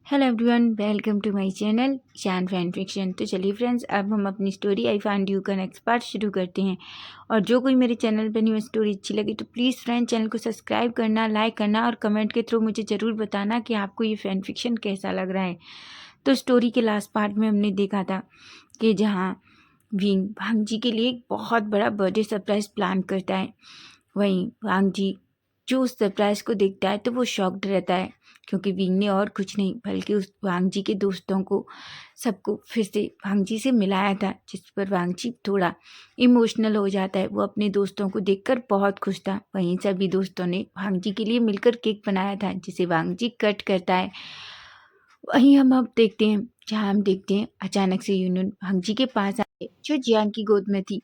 Hello everyone, welcome to my channel Shaan fan fiction. तो चलिए friends, अब हम अपनी स्टोरी आई फाइंड यू का नेक्स्ट पार्ट शुरू करते हैं। और जो कोई मेरे चैनल पर न्यू स्टोरी अच्छी लगी तो प्लीज़ फ्रेंड चैनल को सब्सक्राइब करना, लाइक करना और कमेंट के थ्रू मुझे ज़रूर बताना कि आपको ये फैन फिक्शन कैसा लग रहा है। तो स्टोरी के लास्ट पार्ट में हमने देखा था कि जहाँ विंग भांग जी के लिए एक बहुत बड़ा बर्थडे सरप्राइज़ प्लान करता है, वहीं भांग जी जो उस सरप्राइज़ को देखता है तो वो शॉक्ड रहता है, क्योंकि विंग ने और कुछ नहीं बल्कि उस वांग जी के दोस्तों को सबको फिर से वांग जी से मिलाया था, जिस पर वांग जी थोड़ा इमोशनल हो जाता है। वो अपने दोस्तों को देखकर बहुत खुश था। वहीं सभी दोस्तों ने वांग जी के लिए मिलकर केक बनाया था, जिसे वांग जी कट करता है। वहीं हम अब देखते हैं, जहाँ हम देखते हैं अचानक से यूनून वांग जी के पास आए जो जियांग की गोद में थी।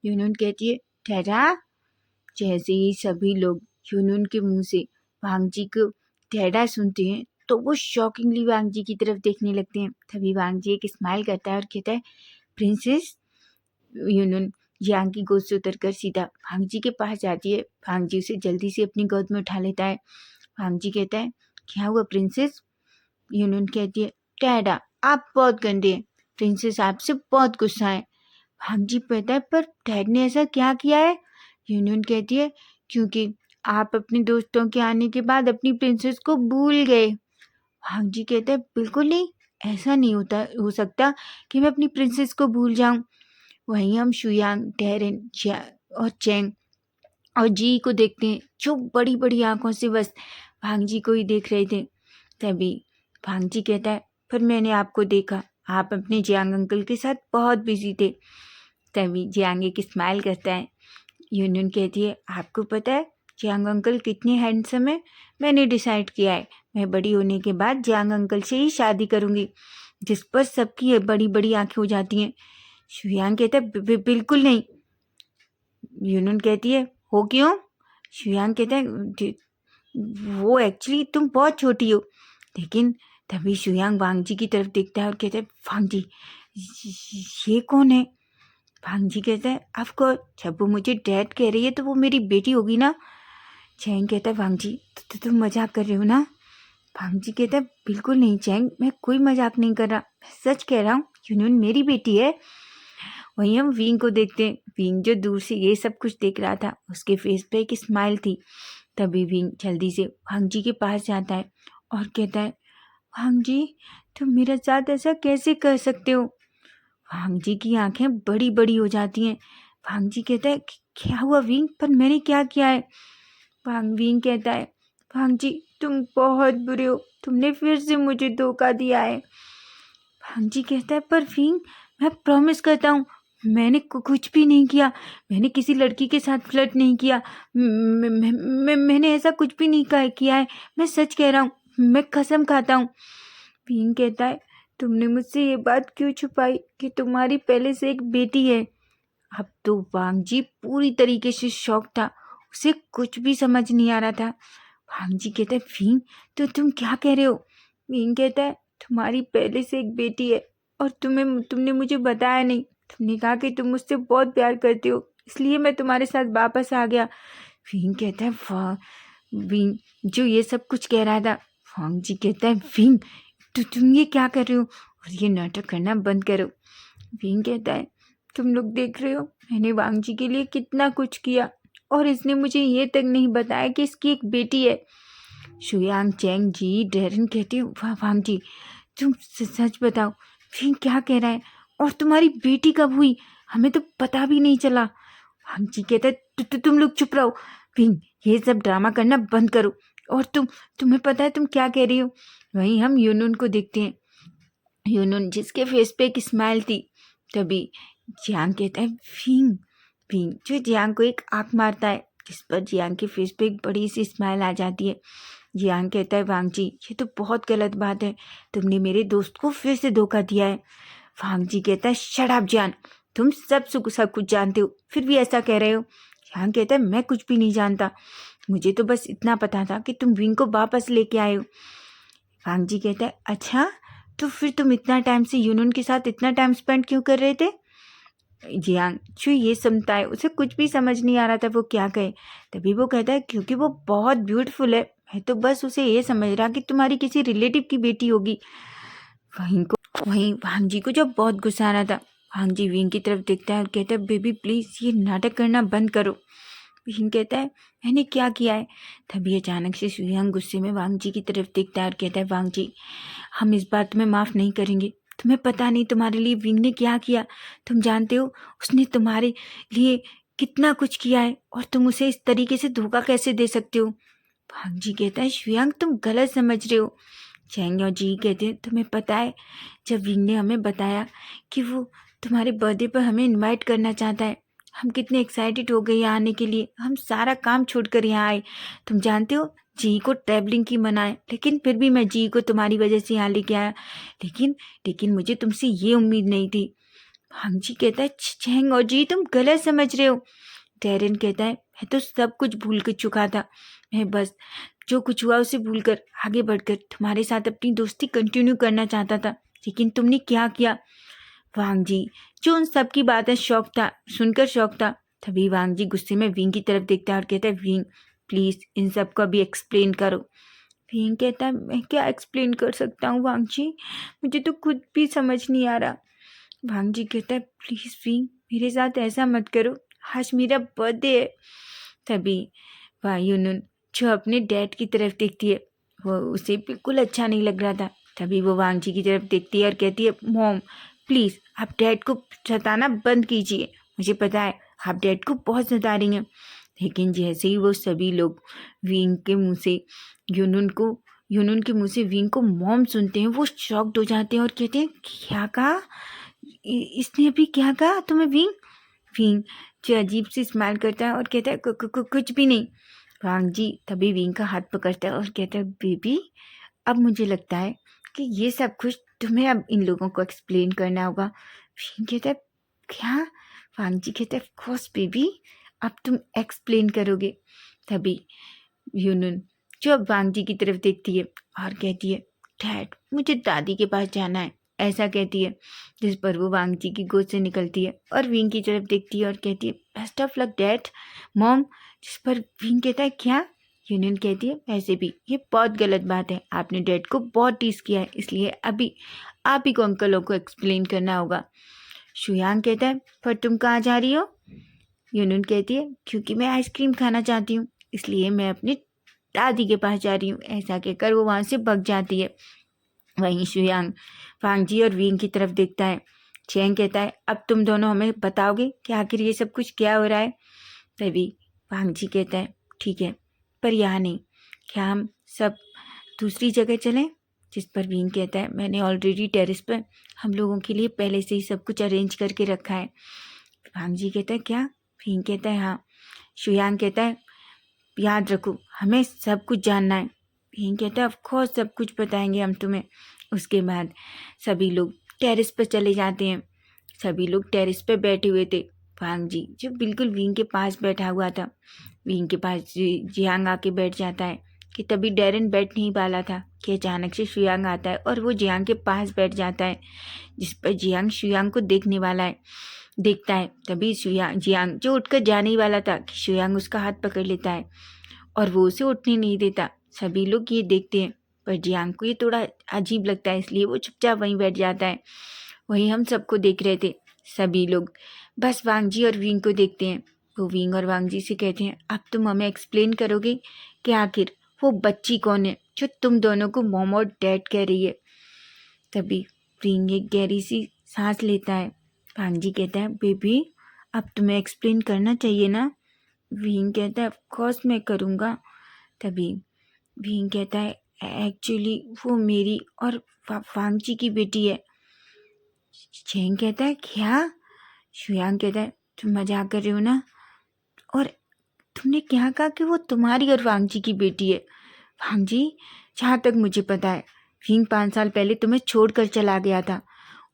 यूनून कहती है, ठहरा। जैसे ही सभी लोग यूनून के मुंह से वांग जी को ठेढ़ा सुनते हैं तो वो शॉकिंगली वांग जी की तरफ देखने लगते हैं। तभी वांग जी एक स्माइल करता है और कहता है, प्रिंसेस। यूनून जियांग की गोद से उतरकर सीधा वांग जी के पास जाती है। वांग जी उसे जल्दी से अपनी गोद में उठा लेता है। वांग जी कहता है, क्या हुआ प्रिंसेस? यूनून कहती है, टैडा आप बहुत गंदे हैं, प्रिंसेस आपसे बहुत गुस्सा है। वांग जी कहता है, पर डैड ने ऐसा क्या किया है? यूनून कहती है, क्योंकि आप अपने दोस्तों के आने के बाद अपनी प्रिंसेस को भूल गए। वांग जी कहता है, बिल्कुल नहीं, ऐसा नहीं हो सकता कि मैं अपनी प्रिंसेस को भूल जाऊं। वहीं हम शुयांग, डेरेन और चेंग और जी को देखते हैं, जो बड़ी बड़ी आंखों से बस भांग जी को ही देख रहे थे। तभी भांग जी कहता है, पर मैंने आपको देखा, आप अपने जियांग अंकल के साथ बहुत बिजी थे। तभी जियांग एक स्माइल करता है। यूनियन कहती है, आपको पता है जियांग अंकल कितने हैंडसम है? मैंने डिसाइड किया है, मैं बड़ी होने के बाद जियांग अंकल से ही शादी करूंगी। जिस पर सबकी बड़ी बड़ी आंखें हो जाती हैं। शुयांग कहता है, बिल्कुल नहीं। यूनियन कहती है, हो क्यों? शुयांग कहता है, वो एक्चुअली तुम बहुत छोटी हो। लेकिन तभी शुयांग वांग जी की तरफ देखता है और कहता है, वांग जी ये कौन है? भांग जी कहता है, ऑफ कोर्स, जब वो मुझे डैड कह रही है तो वो मेरी बेटी होगी ना। चैंग कहता है, भांग जी तुम मजाक कर रहे हो ना? भांग जी कहता है, बिल्कुल नहीं चैंग, मैं कोई मजाक नहीं कर रहा, मैं सच कह रहा हूँ, यूनियन मेरी बेटी है। वहीं हम विंग को देखते हैं। विंग जो दूर से ये सब कुछ देख रहा था, उसके फेस पे एक स्माइल थी। तभी विंग जल्दी से भांग जी के पास जाता है और कहता है, भांग जी तुम मेरे साथ ऐसा कैसे कर सकते हो? भांग जी की आंखें बड़ी बड़ी हो जाती हैं। भांग जी कहता है, क्या हुआ विंग, पर मैंने क्या किया है? विंग कहता है, भांग जी तुम बहुत बुरे हो, तुमने फिर से मुझे धोखा दिया है। भांग जी कहता है, पर विंग मैं प्रॉमिस करता हूँ, मैंने कुछ भी नहीं किया, मैंने किसी लड़की के साथ फ्लर्ट नहीं किया, मैंने ऐसा कुछ भी नहीं किया है, मैं सच कह रहा हूँ, मैं कसम खाता हूँ। विंग कहता है, तुमने मुझसे ये बात क्यों छुपाई कि तुम्हारी पहले से एक बेटी है? अब तो वांग जी पूरी तरीके से शॉक था, उसे कुछ भी समझ नहीं आ रहा था। वांग जी कहता है, विंग तो तुम क्या कह रहे हो? विंग कहता है, तुम्हारी पहले से एक बेटी है और तुमने मुझे बताया नहीं। तुमने कहा कि तुम मुझसे बहुत प्यार करते हो, इसलिए मैं तुम्हारे साथ वापस आ गया। विंग कहता है, वाह। विंग जो ये सब कुछ कह रहा था, वांग जी कहता है, विंग तुम ये क्या कर रहे हो, और ये नाटक करना बंद करो। विंग कहता है, तुम लोग देख रहे हो मैंने वांग जी के लिए कितना कुछ किया, और इसने मुझे ये तक नहीं बताया कि इसकी एक बेटी है। शुयांग, चैंग, जी, डेरन कहती हूँ, वाह वांग जी तुम सच बताओ, विंग क्या कह रहा है, और तुम्हारी बेटी कब हुई? हमें तो पता भी नहीं चला। वांग जी कहता है, तुम लोग चुप रहो। विंग ये सब ड्रामा करना बंद करो, और तुम्हें पता है तुम क्या कह रही हो? वहीं हम यूनून को देखते हैं। यूनून जिसके फेस पे एक स्माइल थी। तभी जियांग कहता है, विंग। विंग जो जियांग को एक आंख मारता है, जिस पर जियांग के फेस पे एक बड़ी सी स्माइल आ जाती है। जियांग कहता है, वांग जी ये तो बहुत गलत बात है, तुमने मेरे दोस्त को फिर से धोखा दिया है। वांग जी कहता है, शट अप जियान, तुम सब कुछ जानते हो फिर भी ऐसा कह रहे हो। जियांग कहता है, मैं कुछ भी नहीं जानता, मुझे तो बस इतना पता था कि तुम विंग को वापस लेके आए हो। वांग जी कहता है, अच्छा तो फिर तुम इतना टाइम से यूनून के साथ इतना टाइम स्पेंड क्यों कर रहे थे? जियांग जो ये सुनता है, उसे कुछ भी समझ नहीं आ रहा था वो क्या कहे। तभी वो कहता है, क्योंकि वो बहुत ब्यूटीफुल है, मैं तो बस उसे ये समझ रहा कि तुम्हारी किसी रिलेटिव की बेटी होगी। वहीं वांग जी को जब बहुत गुस्सा आ रहा था, वांग जी विंग की तरफ देखता है और कहता है बेबी प्लीज़ ये नाटक करना बंद करो। विंग कहता है मैंने क्या किया है? तभी अचानक से शुयांग गुस्से में वांग जी की तरफ देखता है और कहता है वांग जी हम इस बार तुम्हें माफ़ नहीं करेंगे। तुम्हें पता नहीं तुम्हारे लिए विंग ने क्या किया। तुम जानते हो उसने तुम्हारे लिए कितना कुछ किया है और तुम उसे इस तरीके से धोखा कैसे दे सकते हो? वांग जी कहता है शुयांग तुम गलत समझ रहे हो। चैंग और जी कहते हैं तुम्हें पता है जब विंग ने हमें बताया कि वो तुम्हारे बर्थडे पर हमें इनवाइट करना चाहता है, हम कितने एक्साइटेड हो गए यहाँ आने के लिए। हम सारा काम छोड़कर यहाँ आए। तुम जानते हो जी को ट्रैवलिंग की मना है, लेकिन फिर भी मैं जी को तुम्हारी वजह से यहाँ लेके आया। लेकिन लेकिन मुझे तुमसे ये उम्मीद नहीं थी। हम जी कहता है चैंग और जी तुम गलत समझ रहे हो। डेरेन कहता है मैं तो सब कुछ भूल के चुका था। मैं बस जो कुछ हुआ उसे भूलकर आगे बढ़कर तुम्हारे साथ अपनी दोस्ती कंटिन्यू करना चाहता था, लेकिन तुमने क्या किया? वांग जी जो उन सब की बातें सुनकर शौक था। तभी वांग जी गुस्से में विंग की तरफ देखता है और कहता है विंग प्लीज इन सब को अभी एक्सप्लेन करो। विंग कहता है मैं क्या एक्सप्लेन कर सकता हूँ वांग जी, मुझे तो खुद भी समझ नहीं आ रहा। वांग जी कहता है प्लीज विंग मेरे साथ ऐसा मत करो, आज मेरा बर्थडे है। तभी युनून जो अपने डैड की तरफ देखती है, वो उसे बिल्कुल अच्छा नहीं लग रहा था। तभी वो वांग जी की तरफ देखती है और कहती है मॉम प्लीज़ आप डैड को सताना बंद कीजिए। मुझे पता है आप डैड को बहुत सता रही हैं। लेकिन जैसे ही वो सभी लोग विंग के मुंह से यूनुन के मुंह से विंग को मॉम सुनते हैं, वो शॉक्ड हो जाते हैं और कहते हैं क्या कहा? इसने अभी क्या कहा तुम्हें विंग? विंग जो अजीब सी स्माइल करता है और कहता है कुछ भी नहीं। वांग जी तभी विंग का हाथ पकड़ता है और कहता है बेबी अब मुझे लगता है कि ये सब कुछ तुम्हें अब इन लोगों को एक्सप्लेन करना होगा। विंग कहता है क्या? वांग जी कहता है ऑफ कोर्स बेबी अब तुम एक्सप्लेन करोगे। तभी यूनुन जो अब वांग जी की तरफ देखती है और कहती है डैड मुझे दादी के पास जाना है, ऐसा कहती है। जिस पर वो वांग जी की गोद से निकलती है और विंग की तरफ देखती है और कहती है best of luck dad mom. जिस पर विंग कहता है क्या? यूनियन कहती है वैसे भी ये बहुत गलत बात है, आपने डैड को बहुत टीज किया है, इसलिए अभी आप ही को अंकलों को एक्सप्लेन करना होगा। शुयांग कहता है पर तुम कहाँ जा रही हो? यूनियन कहती है क्योंकि मैं आइसक्रीम खाना चाहती हूँ, इसलिए मैं अपनी दादी के पास जा रही हूँ। ऐसा कहकर वो वहाँ से भाग जाती है। वहीं शुयांग वांग जी और विंग की तरफ देखता है। चैंग कहता है अब तुम दोनों हमें बताओगे कि आखिर ये सब कुछ क्या हो रहा है? तभी वांग जी कहता है ठीक है पर यहाँ नहीं, क्या हम सब दूसरी जगह चलें? जिस पर विंग कहता है मैंने ऑलरेडी टेरेस पर हम लोगों के लिए पहले से ही सब कुछ अरेंज करके रखा है। वांग जी कहता है क्या? विंग कहता है हाँ। शुयांग कहता है याद रखो हमें सब कुछ जानना है। विंग कहता है ऑफ कोर्स सब कुछ बताएंगे हम तुम्हें। उसके बाद सभी लोग टेरेस पर चले जाते हैं। सभी लोग टेरेस पर बैठे हुए थे। वांग जी जो बिल्कुल विंग के पास बैठा हुआ था, विंग के पास जियांग आके बैठ जाता है कि तभी डेरन बैठ नहीं पाला था कि अचानक से शुयांग आता है और वो जियांग के पास बैठ जाता है। जिस पर जियांग शुयांग को देखता है। तभी जियांग जो उठकर जाने ही वाला था कि शुयांग उसका हाथ पकड़ लेता है और वो उसे उठने नहीं देता। सभी लोग ये देखते हैं पर जियांग को ये थोड़ा अजीब लगता है, इसलिए वो चुपचाप वहीं बैठ जाता है। वहीं हम सबको देख रहे थे। सभी लोग बस वांग जी और विंग को देखते हैं। वो विंग और वांग जी से कहते हैं अब तुम हमें एक्सप्लेन करोगे कि आखिर वो बच्ची कौन है जो तुम दोनों को मॉम और डैड कह रही है। तभी विंग एक गहरी सी सांस लेता है। वांग जी कहता है बेबी अब तुम्हें एक्सप्लेन करना चाहिए ना। विंग कहता है ऑफ कोर्स मैं करूँगा। तभी विंग कहता है एक्चुअली वो मेरी और वांग जी की बेटी है। चैंग कहता है क्या? शुयांग कहता है तुम मजाक कर रहे हो ना? और तुमने क्या कहा कि वो तुम्हारी और वांग जी की बेटी है? वांग जी जहाँ तक मुझे पता है विंग 5 साल पहले तुम्हें छोड़कर चला गया था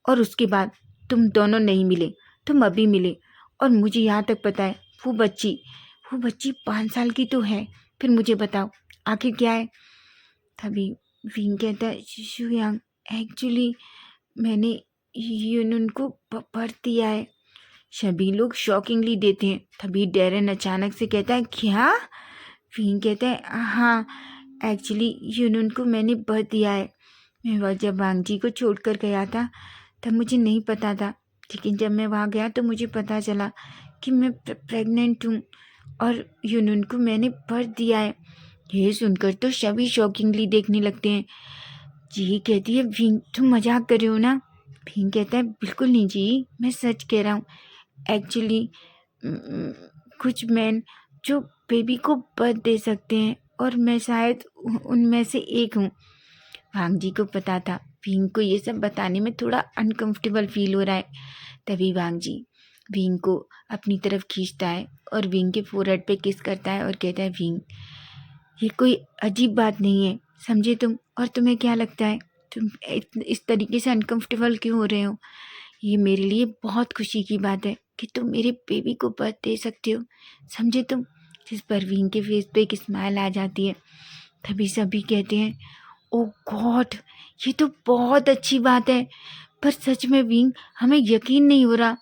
और उसके बाद तुम दोनों नहीं मिले, तुम अभी मिले। और मुझे यहाँ तक पता है वो बच्ची 5 साल की तो है। फिर मुझे बताओ आखिर क्या है? तभी विंग कहता है शुयांग एक्चुअली मैंने यूनुन को भर दिया है। सभी लोग शॉकिंगली देते हैं। तभी डेरन अचानक से कहता है क्या? विंग कहता है हाँ एक्चुअली यूनून को मैंने बर्थ दिया है। मैं जब वांग जी को छोड़ कर गया था तब मुझे नहीं पता था, लेकिन जब मैं वहाँ गया तो मुझे पता चला कि मैं प्रेग्नेंट हूँ और यूनून को मैंने बर्थ दिया है। ये सुनकर तो सभी शॉकिंगली देखने लगते हैं। जी कहती है, भींग तुम मजाक कर रहे हो ना? भींग कहता है, बिल्कुल नहीं जी, मैं सच कह रहा हूँ। एक्चुअली कुछ मैन जो बेबी को बर्थ दे सकते हैं और मैं शायद उनमें से एक हूँ। वांग जी को पता था भींग को ये सब बताने में थोड़ा अनकंफर्टेबल फील हो रहा है। तभी वांग जी भींग को अपनी तरफ खींचता है और भींग के फोरहेड पे किस करता है और कहता है, भींग ये कोई अजीब बात नहीं है, समझे तुम? और तुम्हें क्या लगता है तुम इस तरीके से अनकंफर्टेबल क्यों हो रहे हो? ये मेरे लिए बहुत खुशी की बात है कि तुम मेरे बेबी को बर्थ दे सकते हो, समझे तुम? जिस पर भींग के फेस पे एक स्माइल आ जाती है। तभी सभी कहते हैं, ओ गॉड, ये तो बहुत अच्छी बात है, पर सच में विंग हमें यकीन नहीं हो रहा।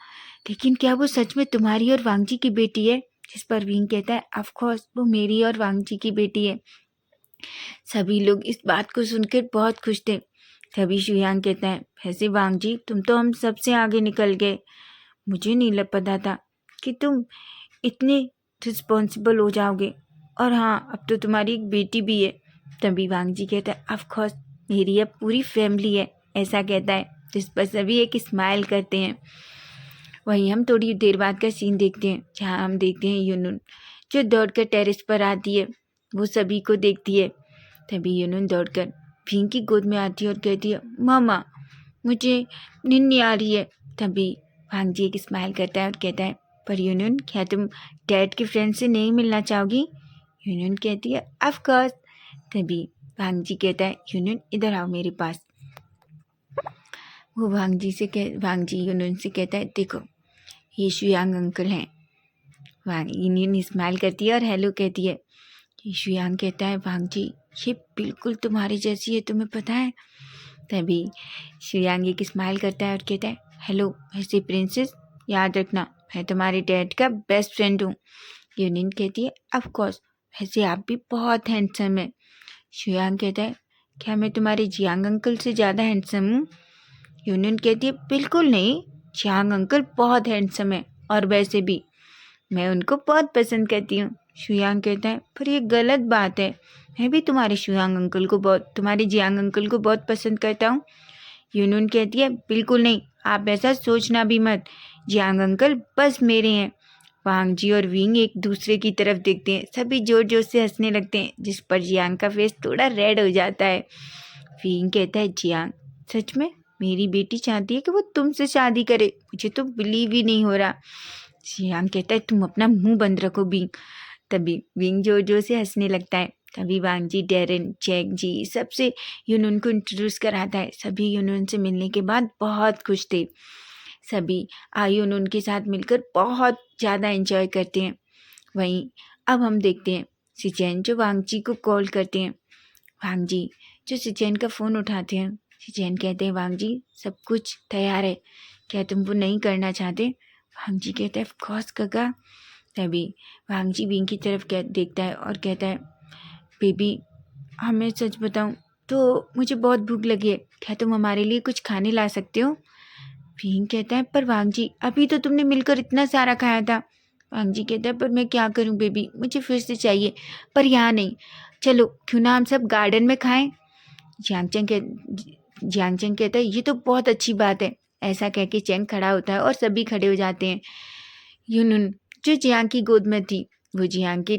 लेकिन क्या वो सच में तुम्हारी और वांग जी की बेटी है? जिस पर विंग कहता है, ऑफ कोर्स वो मेरी और वांग जी की बेटी है। सभी लोग इस बात को सुनकर बहुत खुश थे। तभी शुयांग कहता है, वैसे वांग जी तुम तो हम सबसे आगे निकल गए। मुझे नहीं पता था कि तुम इतने रिस्पॉन्सिबल हो जाओगे, और हाँ अब तो तुम्हारी एक बेटी भी है। तभी वांग जी कहता है, ऑफ कोर्स मेरी अब पूरी फैमिली है, ऐसा कहता है। जिस पर सभी एक स्माइल करते हैं। वहीं हम थोड़ी देर बाद का सीन देखते हैं, जहाँ हम देखते हैं यूनुन जो दौड़कर टेरेस पर आती है। वो सभी को देखती है। तभी यूनुन दौड़कर भींग की गोद में आती है और कहती है, मामा मुझे नींद नहीं आ रही है। तभी वांग जी एक स्माइल करता है और कहता है, पर यूनुन क्या तुम डैड के फ्रेंड से नहीं मिलना चाहोगी? यूनुन कहती है, ऑफ कोर्स। तभी वांग जी कहता है, यूनुन इधर आओ मेरे पास। वो वांग जी यूनुन से कहता है, देखो ये शुयांग अंकल हैं। वांग यूनुन स्माइल करती है और हेलो कहती है। ये शुयांग कहता है, वांग जी ये बिल्कुल तुम्हारी जैसी है, तुम्हें पता है? तभी शुयांग एक स्माइल करता है और कहता है, हेलो वैसे प्रिंसेस, याद रखना मैं तुम्हारे डैड का बेस्ट फ्रेंड हूँ। यूनिन कहती है, ऑफ कोर्स वैसे आप भी बहुत हैंडसम है। शुयांग कहता है, क्या मैं तुम्हारे जियांग अंकल से ज़्यादा हैंडसम हूँ? यूनिन कहती है, बिल्कुल नहीं, जियांग अंकल बहुत हैंडसम है और वैसे भी मैं उनको बहुत पसंद करती हूँ। शुयांग कहता है, पर ये गलत बात है, मैं भी तुम्हारे जियांग अंकल को बहुत पसंद करता हूँ। यूनुन कहती है, बिल्कुल नहीं, आप ऐसा सोचना भी मत, जियांग अंकल बस मेरे हैं। वांग जी और विंग एक दूसरे की तरफ देखते हैं। सभी जोर जोर से हंसने लगते हैं, जिस पर जियांग का फेस थोड़ा रेड हो जाता है। विंग कहता है, जियांग सच में मेरी बेटी चाहती है कि वो तुमसे शादी करे? मुझे तो बिलीव ही नहीं हो रहा। जियांग कहता है, तुम अपना मुंह बंद रखो विंग। तभी विंग जोर जोर से हंसने लगता है। तभी वांग जी, डेरेन, चैक जी सबसे यूनुन को इंट्रोड्यूस कराता है। सभी यूनुन से मिलने के बाद बहुत खुश थे। सभी यूनुन के साथ मिलकर बहुत ज़्यादा एंजॉय करते हैं। वहीं अब हम देखते हैं सिचेन जो वांग जी को कॉल करते हैं। वांग जी जो सिचेन का फ़ोन उठाते हैं। सिचेन कहते हैं, वांग जी सब कुछ तैयार है, क्या तुम वो नहीं करना चाहते? वांग जी कहते हैं, ऑफ कोर्स काका। तभी वांग जी विंग की तरफ देखता है और कहता है, बेबी हमें सच बताऊं तो मुझे बहुत भूख लगी है, क्या तुम हमारे लिए कुछ खाने ला सकते हो? विंग कहता है, पर वांग जी अभी तो तुमने मिलकर इतना सारा खाया था। वांग जी कहता है, पर मैं क्या करूं बेबी, मुझे फिर से चाहिए, पर यहाँ नहीं। चलो क्यों ना हम सब गार्डन में खाएं? जियांगचंग कहता है, ये तो बहुत अच्छी बात है। ऐसा कह के चेंग खड़ा होता है और सभी खड़े हो जाते हैं। यूनुन जो जियांग की गोद में थी, वो जियांग के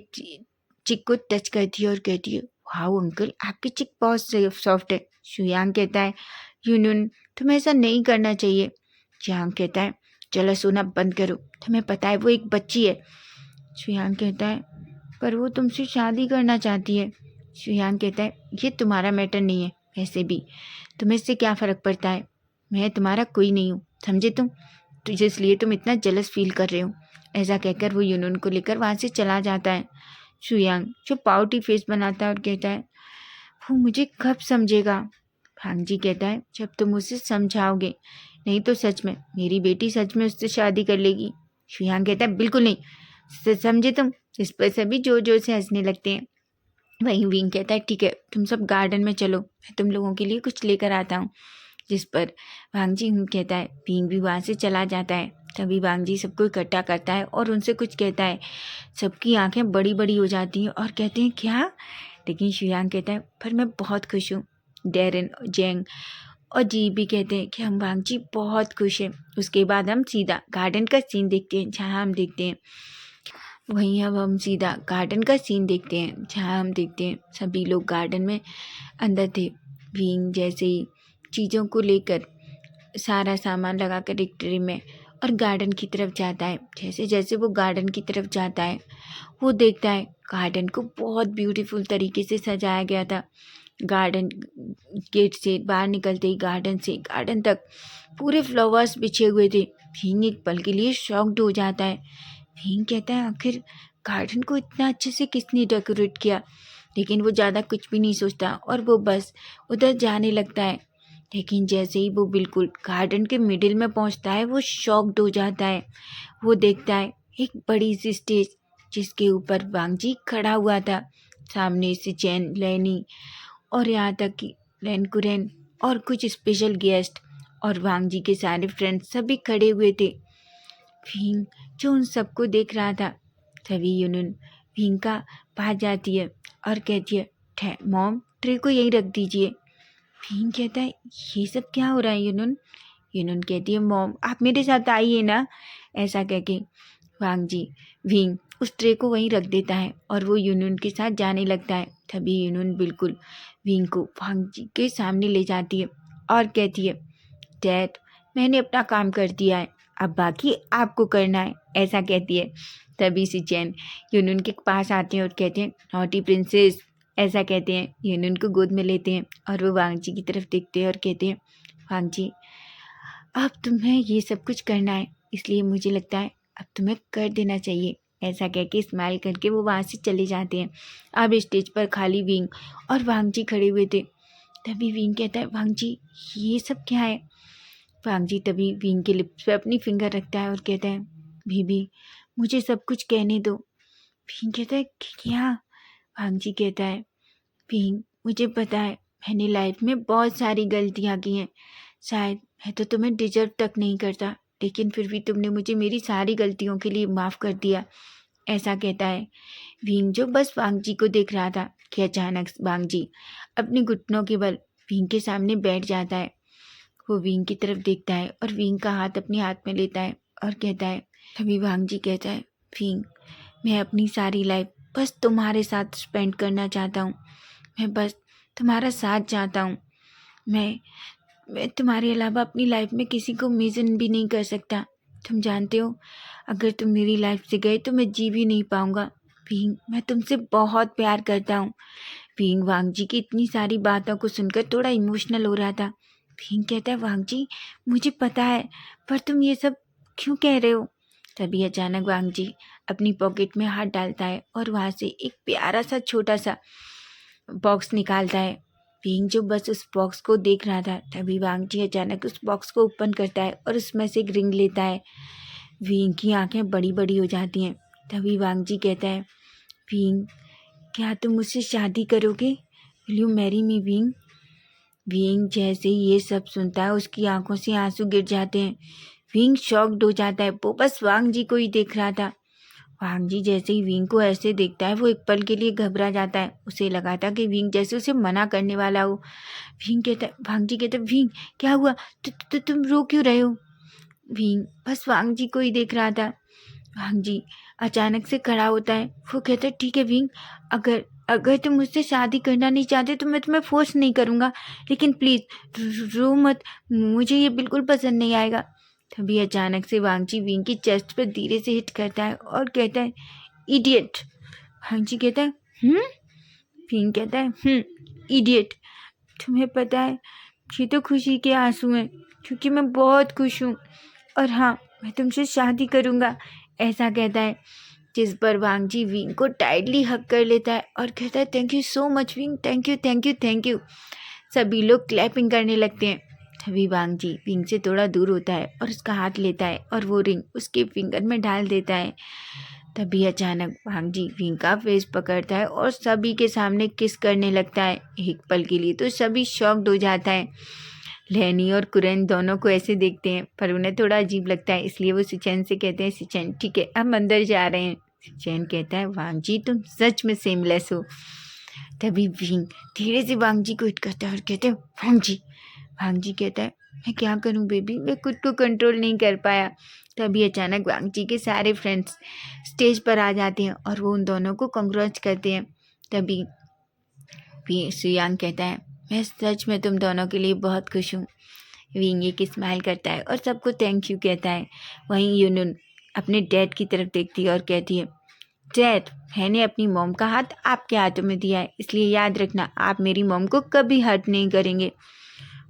चिक को टच करती है और कहती है, वाओ अंकल आपकी चिक बहुत सॉफ्ट है। शुयांग कहता है, यूनुन तुम्हें ऐसा नहीं करना चाहिए। जियांग कहता है, चलो सोना बंद करो, तुम्हें पता है वो एक बच्ची है। शुयांग कहता है, पर वो तुमसे शादी करना चाहती है। शुयांग कहता है, ये तुम्हारा मैटर नहीं है, वैसे भी तुम्हें इससे क्या फ़र्क पड़ता है, मैं तुम्हारा कोई नहीं हूँ, समझे तुम? तो इसलिए तुम इतना जलस फील कर रहे हो। ऐसा कहकर वो यूनुन को लेकर वहाँ से चला जाता है। शुयांग जो पाउटी फेस बनाता है और कहता है, वो मुझे कब समझेगा? भांग जी कहता है, जब तुम उसे समझाओगे, नहीं तो सच में मेरी बेटी सच में उससे शादी कर लेगी। शुयांग कहता है, बिल्कुल नहीं, समझे तुम? इस पर सभी जोर जोर से हंसने लगते हैं। वहीं विंग कहता है ठीक है तुम सब गार्डन में चलो, मैं तुम लोगों के लिए कुछ लेकर आता हूँ। जिस पर वांगजी कहता है, विंग भी वहाँ से चला जाता है। तभी वांगजी सबको इकट्ठा करता है और उनसे कुछ कहता है। सबकी आंखें बड़ी बड़ी हो जाती हैं और कहते हैं क्या, लेकिन शुयांग कहता है पर मैं बहुत खुश हूँ। डेरन, जेंग और जी भी कहते हैं कि हम वांगजी बहुत खुश हैं। उसके बाद हम सीधा गार्डन का सीन देखते हैं जहाँ हम देखते हैं वहीं अब हम सीधा गार्डन का सीन देखते हैं जहाँ हम देखते हैं सभी लोग गार्डन में अंदर थे। भीम जैसे ही चीज़ों को लेकर सारा सामान लगाकर एक ट्रे में और गार्डन की तरफ जाता है। जैसे जैसे वो गार्डन की तरफ जाता है वो देखता है गार्डन को बहुत ब्यूटीफुल तरीके से सजाया गया था। गार्डन गेट से बाहर निकलते ही गार्डन से गार्डन तक पूरे फ्लावर्स बिछे हुए थे। भीम एक पल के लिए शॉक्ड हो जाता है। भीम कहता है आखिर गार्डन को इतना अच्छे से किसने डेकोरेट किया, लेकिन वो ज़्यादा कुछ भी नहीं सोचता और वो बस उधर जाने लगता है। लेकिन जैसे ही वो बिल्कुल गार्डन के मिडिल में पहुंचता है वो शॉक्ड हो जाता है। वो देखता है एक बड़ी सी स्टेज जिसके ऊपर वांगजी खड़ा हुआ था। सामने से चैन, लैनी और यहाँ तक कि लैनकुरैन और कुछ स्पेशल गेस्ट और वांगजी के सारे फ्रेंड्स सभी खड़े हुए थे। भीम जो उन सबको देख रहा था, तभी यूनुन भीम का पास जाती है और कहती है मॉम ट्रे को यहीं रख दीजिए। भीम कहता है ये सब क्या हो रहा है यूनुन। यूनुन कहती है मॉम आप मेरे साथ आइए ना। ऐसा कह के वांगजी भीम उस ट्रे को वहीं रख देता है और वो यूनुन के साथ जाने लगता है। तभी यूनुन बिल्कुल भीम को वांगजी के सामने ले जाती है और कहती है डैड मैंने अपना काम कर दिया है, अब बाकी आपको करना है। ऐसा कहती है। तभी से चैन यूनुन के पास आते हैं और कहते हैं नॉटी प्रिंसेस। ऐसा कहते हैं, यूनुन को गोद में लेते हैं और वो वांगजी की तरफ देखते हैं और कहते हैं वांगजी अब तुम्हें ये सब कुछ करना है, इसलिए मुझे लगता है अब तुम्हें कर देना चाहिए। ऐसा कह के स्माइल करके वो वहाँ से चले जाते हैं। अब स्टेज पर खाली विंग और वांगजी खड़े हुए थे। तभी विंग कहता है वांगजी ये सब क्या है। वांगजी तभी विंग के लिप्स पे अपनी फिंगर रखता है और कहता है बीबी मुझे सब कुछ कहने दो। विंग कहता है क्या। वांगजी कहता है विंग मुझे पता है मैंने लाइफ में बहुत सारी गलतियाँ की हैं, शायद मैं तो तुम्हें डिजर्व तक नहीं करता, लेकिन फिर भी तुमने मुझे मेरी सारी गलतियों के लिए माफ़ कर दिया। ऐसा कहता है। विंग जो बस वांगजी को देख रहा था कि अचानक वांगजी अपने घुटनों के बल विंग के सामने बैठ जाता है। वो विंग की तरफ देखता है और विंग का हाथ अपने हाथ में लेता है और कहता है। तभी वांगजी कहता है विंग मैं अपनी सारी लाइफ बस तुम्हारे साथ स्पेंड करना चाहता हूँ, मैं बस तुम्हारा साथ चाहता हूँ। मैं तुम्हारे अलावा अपनी लाइफ में किसी को इमेजिन भी नहीं कर सकता। तुम जानते हो अगर तुम मेरी लाइफ से गए तो मैं जी भी नहीं पाऊँगा। विंग मैं तुमसे बहुत प्यार करता हूँ। विंग वांगजी की इतनी सारी बातों को सुनकर थोड़ा इमोशनल हो रहा था। विंग कहता है वांगजी मुझे पता है पर तुम ये सब क्यों कह रहे हो। तभी अचानक वांगजी अपनी पॉकेट में हाथ डालता है और वहाँ से एक प्यारा सा छोटा सा बॉक्स निकालता है। विंग जो बस उस बॉक्स को देख रहा था, तभी वांगजी अचानक उस बॉक्स को ओपन करता है और उसमें से एक रिंग लेता है। विंग की आंखें बड़ी बड़ी हो जाती हैं। तभी वांगजी कहता है विंग क्या तुम मुझसे शादी करोगे, will you marry me wing. Wing जैसे ही ये सब सुनता है उसकी आंखों से आंसू गिर जाते हैं। विंग शॉक्ड हो जाता है, वो बस वांगजी को ही देख रहा था। वांगजी जैसे ही विंग को ऐसे देखता है वो एक पल के लिए घबरा जाता है। उसे लगा था कि विंग जैसे उसे मना करने वाला हो। वांगजी कहता है विंग क्या हुआ, तुम रो क्यों रहे हो। विंग बस वांगजी को ही देख रहा था। वांगजी अचानक से खड़ा होता है। वो कहता है ठीक है विंग, अगर अगर तुम मुझसे शादी करना नहीं चाहते तो मैं तुम्हें फोर्स नहीं करूँगा, लेकिन प्लीज़ रो मत, मुझे ये बिल्कुल पसंद नहीं आएगा। तभी अचानक से वांगजी विंग की चेस्ट पर धीरे से हिट करता है और कहता है इडियट। वांगजी कहता है विंग कहता है इडियट, तुम्हें पता है ये तो खुशी के आंसू हैं क्योंकि मैं बहुत खुश हूँ और हाँ मैं तुमसे शादी करूँगा। ऐसा कहता है। जिस पर वांगजी विंग को टाइटली हग कर लेता है और कहता है thank you so much wing, thank you thank you thank you. सभी लोग क्लैपिंग करने लगते हैं। तभी वांगजी विंग से थोड़ा दूर होता है और उसका हाथ लेता है और वो रिंग उसके फिंगर में डाल देता है। तभी अचानक वांग जी विंग का फेस पकड़ता है और सभी के सामने किस करने लगता है। एक पल के लिए तो सभी शॉक्ड हो जाता है। लैनी और कुरेन दोनों को ऐसे देखते हैं पर उन्हें थोड़ा अजीब लगता है, इसलिए वो सिचेन से कहते हैं, सिचेन ठीक है हम अंदर जा रहे हैं। सिचेन कहता है, वांग जी तुम सच में सेमलेस हो। तभी विंग धीरे से वांग जी को हिट करता है और कहते हैं, वांग जी। वांग जी कहता है, मैं क्या करूं बेबी, मैं खुद को कंट्रोल नहीं कर पाया। तभी अचानक वांग जी के सारे फ्रेंड्स स्टेज पर आ जाते हैं और वो उन दोनों को कंग्रेच करते हैं। तभी सुयांग कहता है, मैं सच में तुम दोनों के लिए बहुत खुश हूँ। विंग एक स्माइल करता है और सबको थैंक यू कहता है। वहीं यूनुन अपने डैड की तरफ देखती है और कहती है, डैड मैंने अपनी मॉम का हाथ आपके हाथों में दिया है, इसलिए याद रखना आप मेरी मॉम को कभी हर्ट नहीं करेंगे।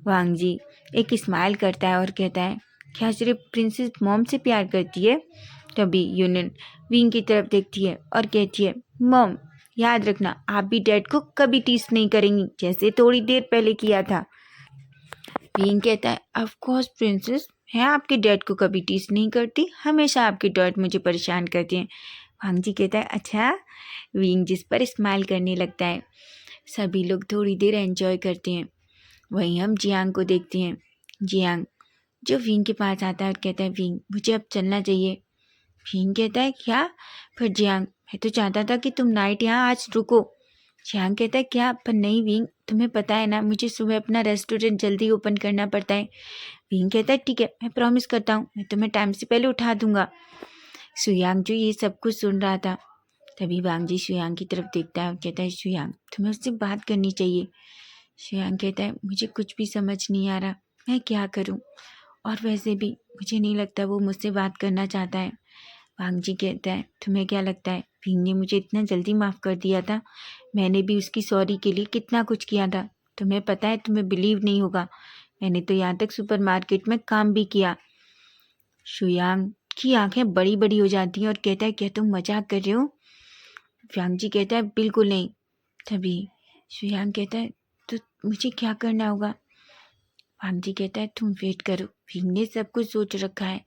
वांग जी एक स्माइल करता है और कहता है, क्या सिर्फ प्रिंसेस मॉम से प्यार करती है। तभी यूनियन विंग की तरफ देखती है और कहती है, मॉम याद रखना आप भी डैड को कभी टीस नहीं करेंगी जैसे थोड़ी देर पहले किया था। विंग कहता है, ऑफ कोर्स प्रिंसेस, मैं आपके डैड को कभी टीस नहीं करती, हमेशा आपके डैड मुझे परेशान करते हैं। वांग जी कहता है, अच्छा। विंग जिस पर स्माइल करने लगता है। सभी लोग थोड़ी देर एंजॉय करते हैं। वहीं हम जियांग को देखते हैं। जियांग जो विंग के पास आता है और कहता है, विंग मुझे अब चलना चाहिए। विंग कहता है, क्या। पर जियांग मैं तो चाहता था कि तुम नाइट यहाँ आज रुको। जियांग कहता है, क्या। पर नहीं विंग, तुम्हें पता है ना मुझे सुबह अपना रेस्टोरेंट जल्दी ओपन करना पड़ता है। विंग कहता है, ठीक है मैं प्रॉमिस करता हूँ मैं तुम्हें टाइम से पहले उठा दूंगा। सुयांग जो ये सब कुछ सुन रहा था। तभी वांग जी सुयांग की तरफ देखता है और कहता है, सुयांग तुम्हें उससे बात करनी चाहिए। सुयांग कहता है, मुझे कुछ भी समझ नहीं आ रहा, मैं क्या करूं, और वैसे भी मुझे नहीं लगता वो मुझसे बात करना चाहता है। वांग जी कहता है, तुम्हें क्या लगता है विंग ने मुझे इतना जल्दी माफ़ कर दिया था, मैंने भी उसकी सॉरी के लिए कितना कुछ किया था। तुम्हें पता है, तुम्हें बिलीव नहीं होगा, मैंने तो यहाँ तक सुपरमार्केट में काम भी किया। सुयांग की आंखें बड़ी बड़ी हो जाती हैं और कहता है, क्या तुम मजाक कर रहे हो। वांग जी कहता है, बिल्कुल नहीं। तभी सुयांग कहता है, तो मुझे क्या करना होगा। वांग जी कहता है, तुम वेट करो, विंग ने सब कुछ सोच रखा है।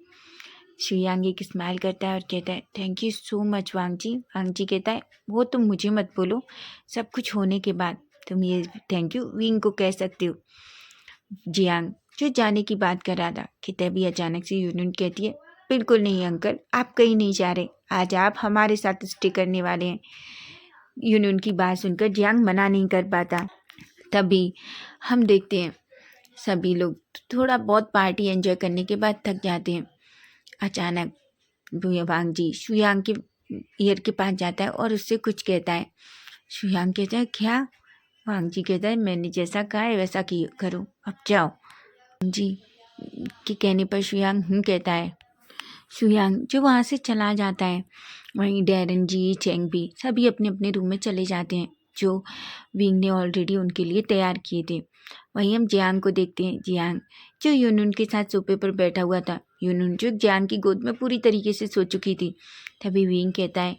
सुयांग एक स्माइल करता है और कहता है, थैंक यू सो मच वांग जी। वांग जी कहता है, वो तुम मुझे मत बोलो, सब कुछ होने के बाद तुम ये थैंक यू विंग को कह सकते हो। जियांग जो जाने की बात कर रहा था कि तभी अचानक से यूनियन कहती है, बिल्कुल नहीं अंकल, आप कहीं नहीं जा रहे, आज आप हमारे साथ स्टे करने वाले हैं। यूनियन की बात सुनकर जियांग मना नहीं कर पाता। तभी हम देखते हैं सभी लोग थोड़ा बहुत पार्टी एंजॉय करने के बाद थक जाते हैं। अचानक वांग जी शुयांग के ईयर के पास जाता है और उससे कुछ कहता है। शुयांग कहता है, क्या। वांग जी कहता है, मैंने जैसा कहा है वैसा करो, अब जाओ। वांग जी के कहने पर शुयांग कहता है। शुयांग जो वहाँ से चला जाता है। वहीं डैरन जी चेंग भी सभी अपने अपने रूम में चले जाते हैं जो विंग ने ऑलरेडी उनके लिए तैयार किए थे। वहीं हम जियांग को देखते हैं। जियांग जो यूनुन के साथ सोफे पर बैठा हुआ था। यूनुन जो जियांग की गोद में पूरी तरीके से सो चुकी थी। तभी विंग कहता है,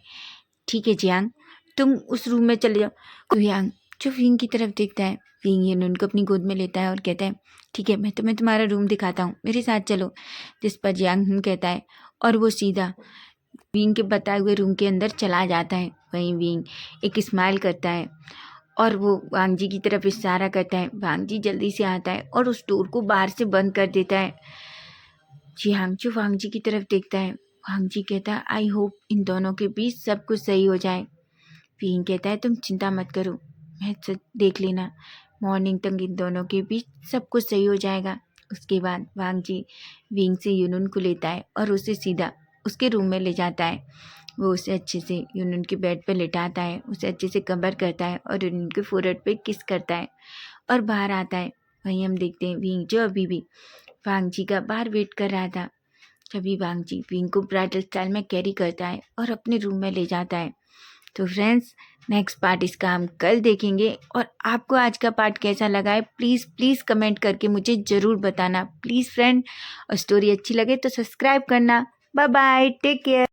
ठीक है जियांग, तुम उस रूम में चले जाओ। जियांग जो विंग की तरफ देखता है। विंग यूनुन को अपनी गोद में लेता है और कहता है, ठीक है मैं तुम्हें तुम्हारा रूम दिखाता हूँ, मेरे साथ चलो। जिस पर जियांग कहता है और वो सीधा विंग के बताए हुए रूम के अंदर चला जाता है। वहीं विंग एक स्माइल करता है और वो वांग जी की तरफ इशारा करता है। वांग जी जल्दी से आता है और उस डोर को बाहर से बंद कर देता है। जियांग जो वांग जी की तरफ देखता है। वांग जी कहता है, आई होप इन दोनों के बीच सब कुछ सही हो जाए। विंग कहता है, तुम चिंता मत करो, मैं देख लेना, मॉर्निंग तक इन दोनों के बीच सब कुछ सही हो जाएगा। उसके बाद वांग जी विंग से यूनुन को लेता है और उसे सीधा उसके रूम में ले जाता है। वो उसे अच्छे से यूनुन के बेड पर लेटाता है, उसे अच्छे से कवर करता है और यूनुन के फोrehead पे किस करता है और बाहर आता है। वहीं हम देखते हैं विंग जो अभी भी वांग जी का बाहर वेट कर रहा था। तभी वांग जी विंग को ब्राइडल स्टाइल में कैरी करता है और अपने रूम में ले जाता है। तो फ्रेंड्स, नेक्स्ट पार्ट इसका हम कल देखेंगे और आपको आज का पार्ट कैसा लगा है प्लीज़ कमेंट करके मुझे ज़रूर बताना प्लीज़ फ्रेंड। और स्टोरी अच्छी लगे तो सब्सक्राइब करना। Bye bye, take care.